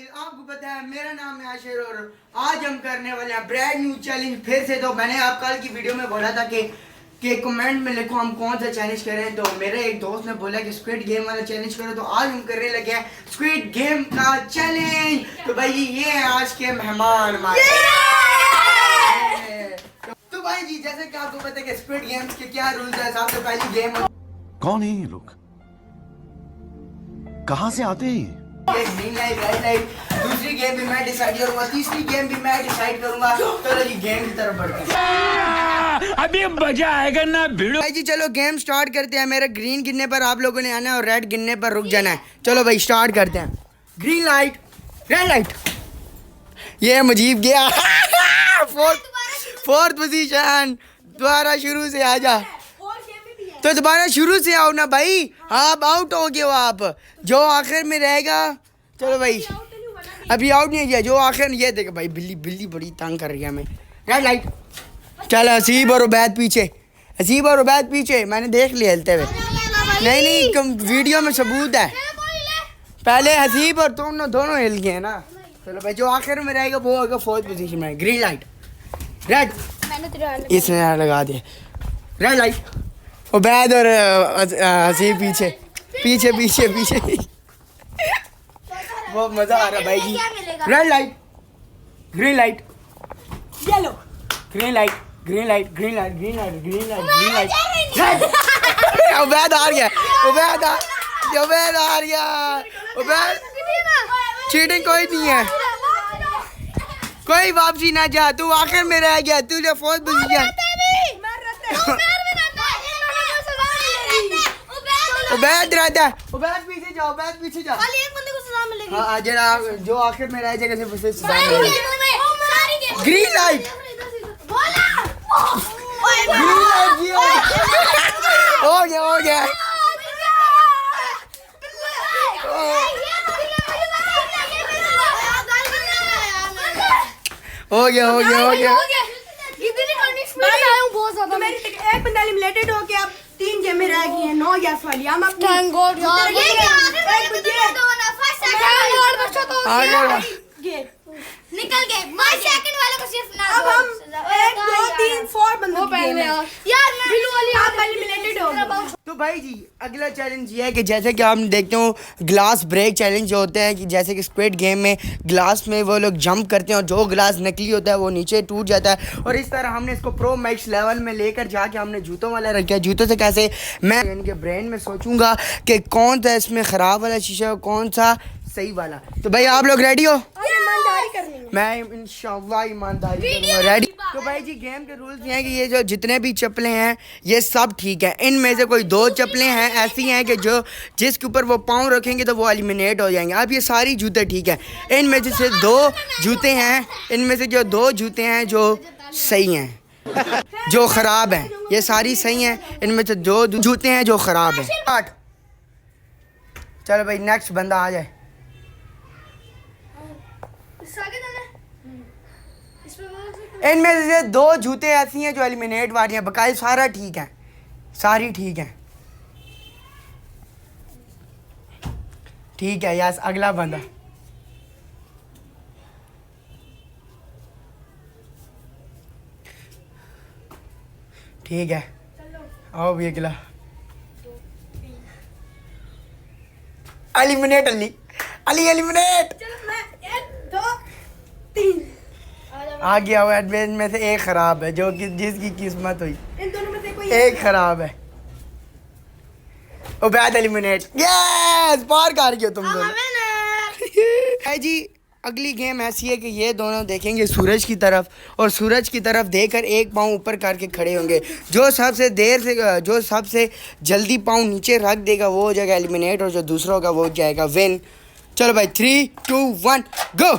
आपको पता है मेरा नाम है आशिर और आज हम करने वाले हैं ब्रांड न्यू चैलेंज फिर से। तो मैंने आप कल की वीडियो में बोला था कि कमेंट में लिखो हम कौन सा चैलेंज करें। तो मेरे एक दोस्त ने बोला कि स्क्विड गेम वाला चैलेंज करो, तो आज हम करने लगे हैं स्क्विड गेम का चैलेंज। तो भाई ये है आज के मेहमान हमारे। तो भाई जी जैसे कि आपको पता है कि स्क्विड गेम्स के क्या रूल्स है। सबसे पहली गेम कौन है ये लोग, कहाँ से आते हैं? Green light red light. दूसरी गेम भी मैं डिसाइड करूंगा, तीसरी गेम भी मैं डिसाइड करूंगा। चलो जी गेम की तरफ बढ़ते हैं। अभी मजा आएगा ना भिड़ो। भाई जी चलो गेम स्टार्ट करते हैं। मेरे ग्रीन गिनने पर आप लोगों ने आना है और रेड गिनने पर रुक जाना है। चलो भाई स्टार्ट करते हैं। Green light red light. ये मुजीब गया फोर्थ पोजीशन। दोबारा शुरू से आ जा। तो दोबारा शुरू से आओ ना भाई, आप आउट हो गए हो आप। जो आखिर में रहेगा, चलो भाई अभी आउट नहीं किया। जो आखिर ये देखो भाई बिल्ली बिल्ली बड़ी तंग कर रही है हमें। Red light. चल हसीब और उबैद पीछे, हसीब और उबैद पीछे। मैंने देख लिया हिलते हुए। नहीं वीडियो में सबूत है। पहले हसीब और तुम दोनों हिल गए ना। चलो भाई जो आखिर में रहेगा वो होगा फोर्थ पोजीशन में। Green light red. इसने लगा दिया। Red light. उबैद और हसीब पीछे पीछे पीछे पीछे। बहुत मजा आ रहा भाई जी। Red light green light yellow green light green light green light green light green light green light red. Ubaid हार गया। उबैद हार गया। उबैद चीटिंग कोई नहीं है, कोई वापसी ना जा। तू आखिर में रह गया, तू जो फोर्थ पोजीशन। उबैद रहता है। उबैद पीछे जाओ, उबैद पीछे जाओ। खाली एक बंदे को सजा मिलेगी। हाँ जरा जो आखिर में रह जाएगा सिर्फ उसे सजा मिलेगी। ग्रीन लाइट ग्रीन लाइट हो गया हो गया। हो गया। बहुत ज्यादा एक बंदा एलिमिनेटेड हो गया। अब 3 गेमें रह गई हैं, 9 गैस वाली। हम अब थैंक गॉड यार निकल गए। मैं सेकंड वाले को सिर्फ ना। अब हम 1 2 3 4 बंदों पहले यार बिल्लू वाली आप एलिमिनेटेड हो गए। तो भाई जी अगला चैलेंज ये है कि जैसे कि हम देखते हो ग्लास ब्रेक चैलेंज जो होते हैं कि जैसे कि स्क्विड गेम में ग्लास में वो लोग जंप करते हैं और जो ग्लास नकली होता है वो नीचे टूट जाता है। और इस तरह हमने इसको प्रो मैक्स लेवल में लेकर जाके हमने जूतों वाला रखा है। जूतों से कैसे मैं इनके ब्रेन में सोचूंगा कि कौन सा इसमें ख़राब वाला शीशा कौन सा सही वाला। तो भाई आप लोग रेडी हो? ईमानदारी करनी है। मैं इंशाल्लाह ईमानदारी करूंगा। रेडी? तो भाई जी गेम के रूल्स ये हैं कि ये जो जितने भी चप्पलें हैं ये सब ठीक है। इनमें से कोई 2 चप्पलें हैं ऐसी हैं कि जो जिसके ऊपर वो पाँव रखेंगे तो वो एलिमिनेट हो जाएंगे। अब ये सारी जूते ठीक है। इनमें से 2 जूते हैं, इनमें से जो 2 जूते हैं जो सही हैं, जो ख़राब हैं। ये सारी सही हैं, इनमें से 2 जूते हैं जो ख़राब हैं। 8। चलो भाई नेक्स्ट बंदा आ जाए। इनमें से 2 जूते ऐसी हैं जो एलिमिनेट वाली हैं, बकाया सारा ठीक है, सारी ठीक है। ठीक है यस। अगला बंदा ठीक है। आओ भी अगला। Eliminate Ali eliminate. 1 2 3 आ गया हुआ एडवेंस में से एक खराब है जो कि जिसकी किस्मत हुई। इन दोनों में से कोई एक खराब है। उबैद एलिमिनेट। यस पार कर गए तुम दोनों। है जी अगली गेम ऐसी है कि ये दोनों देखेंगे सूरज की तरफ और सूरज की तरफ देखकर एक पाँव ऊपर करके खड़े होंगे। जो सबसे जल्दी पाँव नीचे रख देगा वो हो जाएगा एलिमिनेट और जो दूसरा होगा वो हो जाएगा विन। चलो भाई 3 2 1 गो।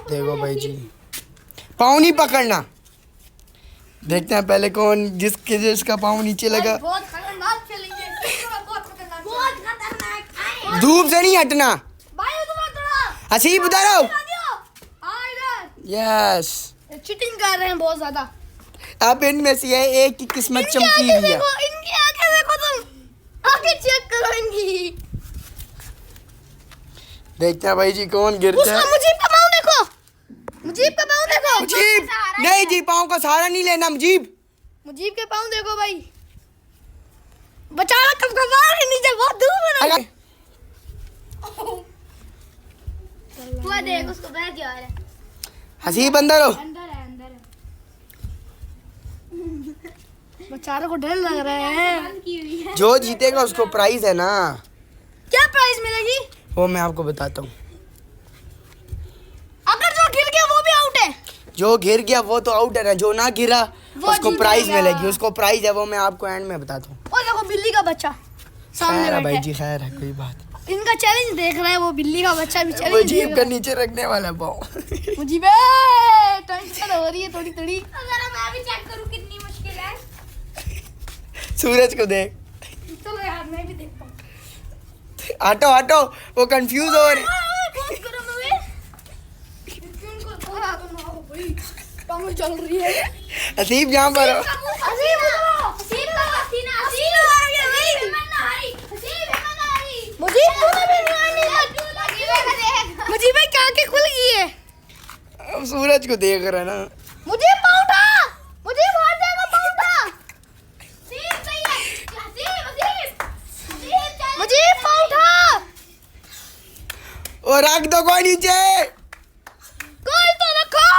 देखो भाई जी पाँव नहीं पकड़ना। देखते हैं पहले कौन जिसका पाँव नीचे लगा। बहुत खतरनाक चलेंगे। बहुत खतरनाक। धूप से नहीं हटना। भाई तुम थोड़ा हसीब उधर आओ। हां इधर यस चीटिंग कर रहे हैं बहुत ज्यादा। अब इनमें से है एक की किस्मत चमकी हुई है। इनकी आंखें देखो तुम, आंखें चेक करो इनकी। देखते हैं भाई जी कौन गिरता है। मुजीब का पाँव देखो, मुजीब का पाँव देखो। मुजीब नहीं जी, पाँव का सहारा नहीं लेना मुजीब। मुजीब के पाँव देखो भाई, बेचारा कब कबार है नीचे, बहुत दूर है। वो देख उसको बैठ जा रहा है। हसीब अंदर हो। अंदर है, अंदर है। बेचारे को डर लग रहा है। जो जीतेगा उसको प्राइज है ना। क्या प्राइस मिलेगी? वो मैं आपको बताता हूँ। अगर जो गिर गया वो भी आउट है। जो गिर गया वो तो आउट है ना, जो ना गिरा उसको जीत प्राइज गया। मिलेगी। उसको प्राइज है, वो मैं आपको एंड में बताता हूँ। और देखो बिल्ली का बच्चा सामने खैर है भाई बैठा जी, खैर है, कोई बात है। इनका चैलेंज देख रहा है वो, बिल्ली का बच्चा भी नहीं। चैलेंज वो देख जीप रहा का है। नीचे रखने वाला पाँव। मुझे टेंशन हो रही है थोड़ी थोड़ी। जरा मैं भी चेक करूं कितनी मुश्किल है। सूरज को देख। चलो यार मैं भी देखता हूं। हटो हटो, वो कंफ्यूज हो रहे। बहुत गरम है वे। टांग चल रही है। हसीब यहाँ पर हो। हसीब उतरो, हसीब का हसीना, हसीब आ गया भाई। तमन्ना हारी, हसीब तमन्ना हारी। मुझे तूने भी नहीं देख। मुझे भाई क्या के खुल गई है। अब सूरज को देख रहा है ना। मुझे पाँव उठा, मुझे मार देगा पाँव उठा। हसीब सही है, हसीब हसीब हसीब चल। मुझे पाँव उठा। और रख दो कोई नीचे। गोल तो रखो।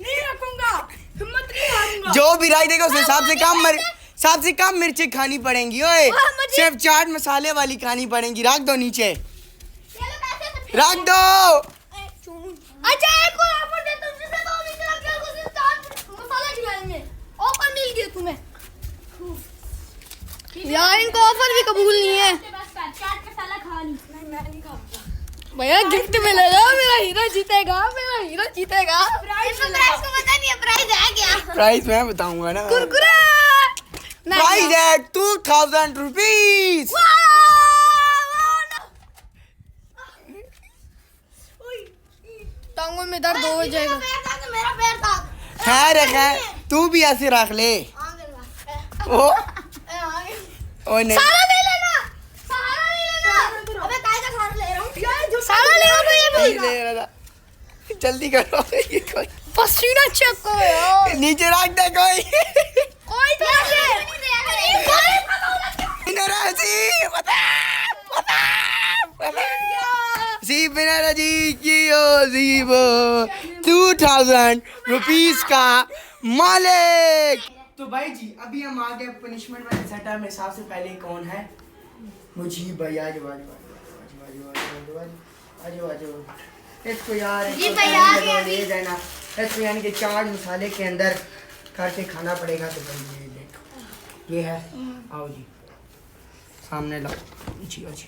नहीं रखूंगा, हिम्मत नहीं हारूंगा। जो भी राय देगा उसे साथ से कम मिर्ची खानी पड़ेंगी। ओए सिर्फ चाट मसाले वाली खानी पड़ेंगी। रख दो नीचे, रख दो। अच्छा एक और ऑफर देता हूं, जिसे 2 मिनट लग गया उसे चाट मसाला खिलाएंगे। ऑफर मिल गया तुम्हें यार, इनको ऑफर भी कबूल नहीं है। चाट मसाला खा ली। मैं नहीं खाऊंगा भैया, गिफ्ट मिलेगा। मेरा हीरो जीतेगा, मेरा हीरो जीतेगा। प्राइस को पता नहीं है, प्राइस है क्या? प्राइस मैं बताऊंगा ना। कुरकुरे। प्राइस है 2000 रुपीज। टांगों में दर्द हो जाएगा। मेरा पैर था। खैर है, खैर तू भी ऐसे रख ले। ओ नहीं, सारा नहीं लेना, सारा नहीं लेना। अबे काय का सारा ले रहा हूं? सारा ले रहा ये नहीं भी। ले रहा था। जल्दी करो। ये कोई पसीना चेक करो यार। नीचे रख दे कोई। कोई तो नहीं दे। 2000 रुपीज का मालिक। तो भाई जी अभी हम आ गए पनिशमेंट वाले सेटअप में। सबसे पहले कौन है? मुझे भाई आज इसको यार ये देना। इसको यानी कि चाट मसाले के अंदर करके खाना पड़ेगा। तो भाई ये देखो, ये है। आओ जी सामने लाओ। जी जी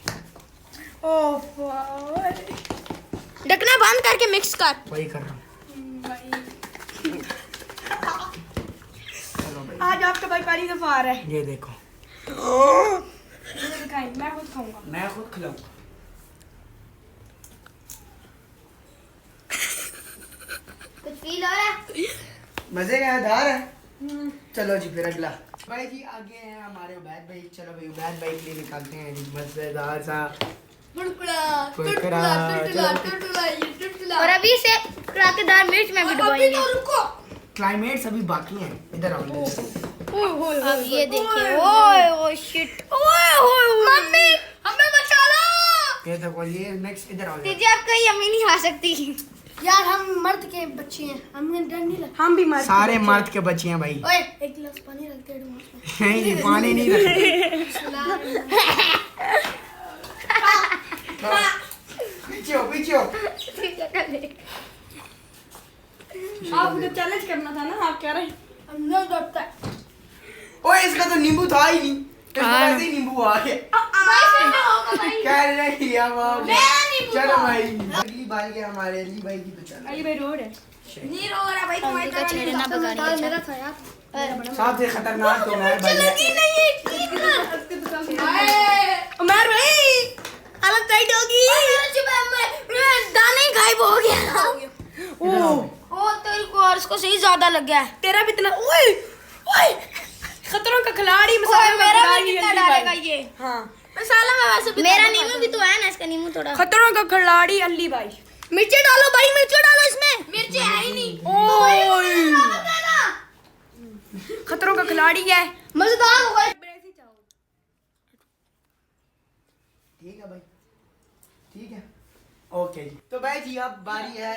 ढकना बंद करके मिक्स कर। वही कर रहा हूँ। चलो भाई, आज आपका भाई पहली दफा आ रहा है। ये देखो, मैं खुद खाऊंगा। मैं खुद खिलाऊंगा। कुछ फील हो रहा है? मजे का धार है। चलो जी फिर अगला भाई जी आगे हैं हमारे उबैद भाई। चलो भाई उबैद भाई के लिए निकालते हैं जी मजेदार सा कुरकुरा। और अभी से क्राकेदार मिर्च में भी डुबाएंगे। क्लाइमेट्स अभी बाकी हैं। इधर आओ। अब ये देखिए, ओए ओए शिट, ओए ओए मम्मी हमें बचा लो। ये देखो, ये नेक्स्ट इधर आओ। दीदी आप कहीं हमें नहीं खा सकती यार, हम मर्द के बच्चे हैं, हमें डर नहीं लगता। हम भी मर्द, सारे मर्द के बच्चे हैं भाई। ओए एक गिलास पानी रख दे। नहीं पानी नहीं रखते। पीछे हो। आपको चैलेंज करना था ना, आप कह रहे हैं हम नहीं डरते। ओए इसका तो नींबू था ही नहीं। वैसे ही नींबू आ गया। कह रहे हैं अब चलो भाई अगली बार के हमारे अली भाई की। तो चलो अली भाई रोड है। नहीं रो रहा भाई, तुम्हारी तरह छेड़ना बगाड़ी मेरा था यार। सबसे खतरनाक तो मैं भाई लगी नहीं उमर भाई, हालत टाइट होगी। दाने गायब हो गया। ओ तेरे को और इसको सही ज्यादा लग गया है। तेरा भी इतना ओए ओए खतरों का खिलाड़ी। मेरा भी कितना डालेगा ये। हाँ मसाला मैं वैसे भी मेरा नींबू भी तो है ना, इसका नींबू थोड़ा। खतरों का खिलाड़ी अली भाई। मिर्ची डालो भाई, मिर्ची डालो इसमें। मिर्ची है ही नहीं। खतरों का खिलाड़ी है। मजेदार होगा। ठीक है भाई, ठीक है, ओके जी। तो भाई जी अब बारी है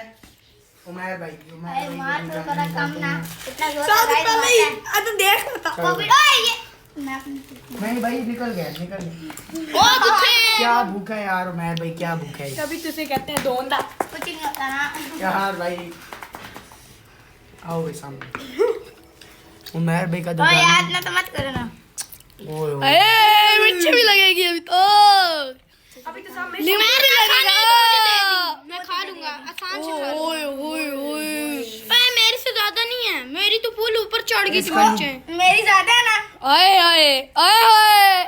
उमैर भाई की। उमैर भाई तो बड़ा कम ना, इतना जोर साथ लगाई पहले ही अब देख लेता। कोविड। ओए ये नहीं भाई निकल गया, निकल गया। ओ भूखे क्या भूखा है यार उमैर भाई, क्या भूखा है तभी तुझे कहते हैं दोंदा। कुछ नहीं होता ना। यार भाई। आओ भाई सामने। उमैर भाई का ओ यार दुकान। इतना तो मत करो ना। ओए ओए। ए मिर्ची भी लगेगी अभी तो। अभी तो सामने नींबू भी लगेगा। मैं खा लूंगा, आसान से खा लूंगा। ओए ओए ओए। ओए मेरी से ज्यादा नहीं है, मेरी तो फूल ऊपर चढ़ गई थी इसका- नीचे। मेरी ज्यादा है ना। आए आए आए आए।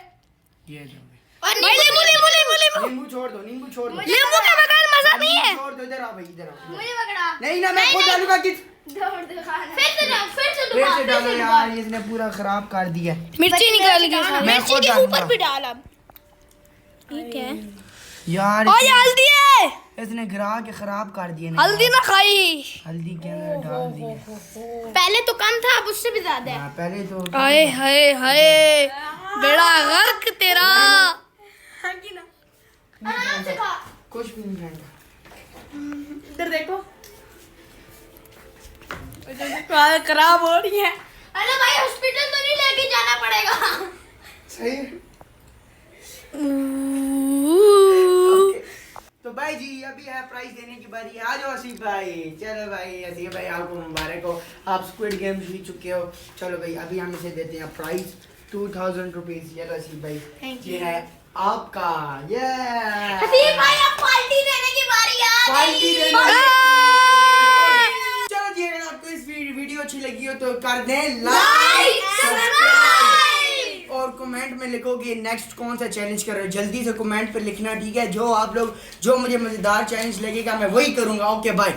ये लो भाई। और नींबू नींबू नींबू नींबू नींबू छोड़ दो, नींबू छोड़ दो। नींबू के बगैर मजा नहीं है। छोड़ दो, इधर आओ भाई, इधर आओ। मुझे पकड़ा। नहीं ना, मैं खुद डालूंगा किस। फिर से डाल, फिर से फिर डुबा, से डालो यार, इसने पूरा खराब कर दिया। मिर्ची निकाल गई सारी। मैं मिर्ची खुद के डालूंगा। ऊपर भी डाल अब। ठीक है। यार और ये हल्दी है। इसने गिरा के खराब कर दिया। हल्दी ना खाई। हल्दी के अंदर डाल दिया। पहले तो कम था, अब उससे भी ज्यादा है। हाँ, पहले तो आए हाय हाय, बेड़ा गर्क तेरा। आराम से खा। कुछ भी नहीं खाएगा। इधर देखो, खराब हो रही है। अरे भाई हॉस्पिटल तो नहीं लेके जाना पड़ेगा। सही है। तो भाई जी अभी है प्राइस देने की बारी। आ जाओ आसिफ भाई। चलो भाई आसिफ भाई आपको मुबारक हो, आप स्क्विड गेम जीत चुके हो। चलो भाई अभी हम इसे देते हैं प्राइस 2000 रुपीज। ये लो आसिफ भाई, Thank ये है आपका। ये हसीब भाई अब पार्टी देने की बारी आ पार्टी गई। देने। चलो जी अगर आपको इस वीडियो अच्छी लगी हो तो कर दें लाइक, सब्सक्राइब और कमेंट में लिखोगे नेक्स्ट कौन सा चैलेंज कर रहे हो। जल्दी से कमेंट पे लिखना, ठीक है। जो आप लोग जो मुझे मजेदार चैलेंज लगेगा मैं वही करूंगा। Okay bye.